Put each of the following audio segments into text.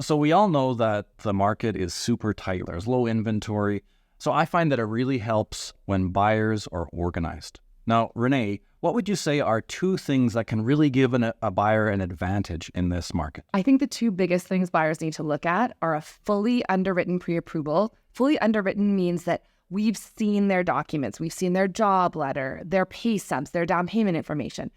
So we all know that the market is super tight. There's low inventory. So I find that it really helps when buyers are organized. Now, Renee, what would you say are two things that can really give a buyer an advantage in this market? I think the two biggest things buyers need to look at are a fully underwritten pre-approval. Fully underwritten means that we've seen their documents, we've seen their job letter, their pay stubs, their down payment information.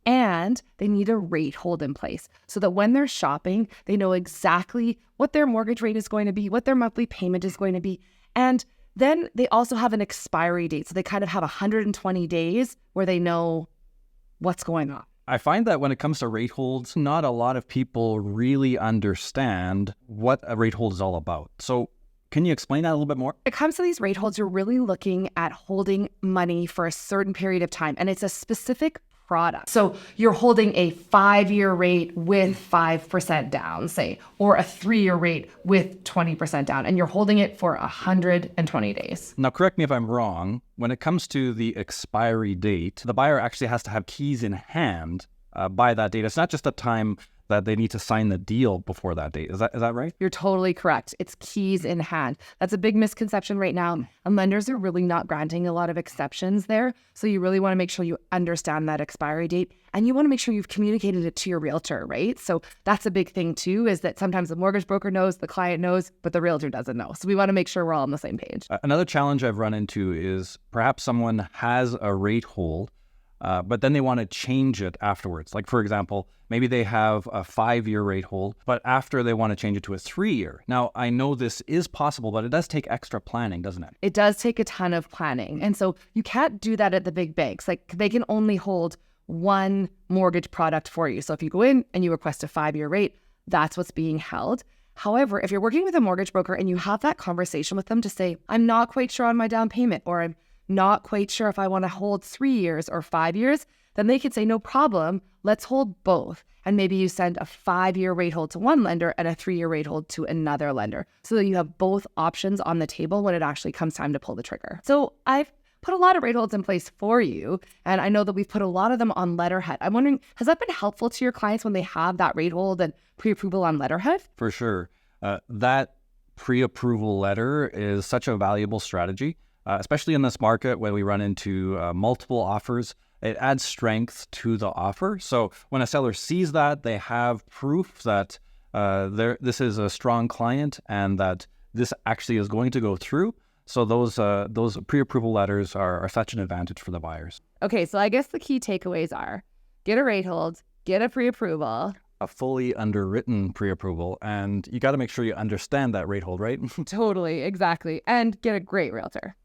And they need a rate hold in place so that when they're shopping, they know exactly what their mortgage rate is going to be, what their monthly payment is going to be. And then they also have an expiry date. So they kind of have 120 days where they know what's going on. I find that when it comes to rate holds, not a lot of people really understand what a rate hold is all about. So can you explain that a little bit more? When it comes to these rate holds, you're really looking at holding money for a certain period of time, and it's a specific product. So you're holding a 5-year rate with 5% down, say, or a 3-year rate with 20% down, and you're holding it for 120 days. Now, correct me if I'm wrong. When it comes to the expiry date, the buyer actually has to have keys in hand by that date. It's not just a time that they need to sign the deal before that date. Is that right? You're totally correct. It's keys in hand. That's a big misconception right now. And lenders are really not granting a lot of exceptions there. So you really want to make sure you understand that expiry date, and you want to make sure you've communicated it to your realtor, right? So that's a big thing too, is that sometimes the mortgage broker knows, the client knows, but the realtor doesn't know. So we want to make sure we're all on the same page. Another challenge I've run into is perhaps someone has a rate hold, but then they want to change it afterwards. Like, for example, maybe they have a 5-year rate hold, but after they want to change it to a 3-year. Now, I know this is possible, but it does take extra planning, doesn't it? It does take a ton of planning. And so you can't do that at the big banks. Like, they can only hold one mortgage product for you. So if you go in and you request a 5-year rate, that's what's being held. However, if you're working with a mortgage broker and you have that conversation with them to say, I'm not quite sure on my down payment, or I'm not quite sure if I want to hold 3 years or 5 years, then they could say, no problem, let's hold both. And maybe you send a 5-year rate hold to one lender and a 3-year rate hold to another lender, so that you have both options on the table when it actually comes time to pull the trigger. So I've put a lot of rate holds in place for you, and I know that we've put a lot of them on letterhead. I'm wondering, has that been helpful to your clients when they have that rate hold and pre-approval on letterhead? For sure. That pre-approval letter is such a valuable strategy. Especially in this market where we run into multiple offers, it adds strength to the offer. So when a seller sees that, they have proof that this is a strong client and that this actually is going to go through. So those pre-approval letters are such an advantage for the buyers. Okay, so I guess the key takeaways are get a rate hold, get a pre-approval. A fully underwritten pre-approval, and you got to make sure you understand that rate hold, right? Totally, exactly. And get a great realtor.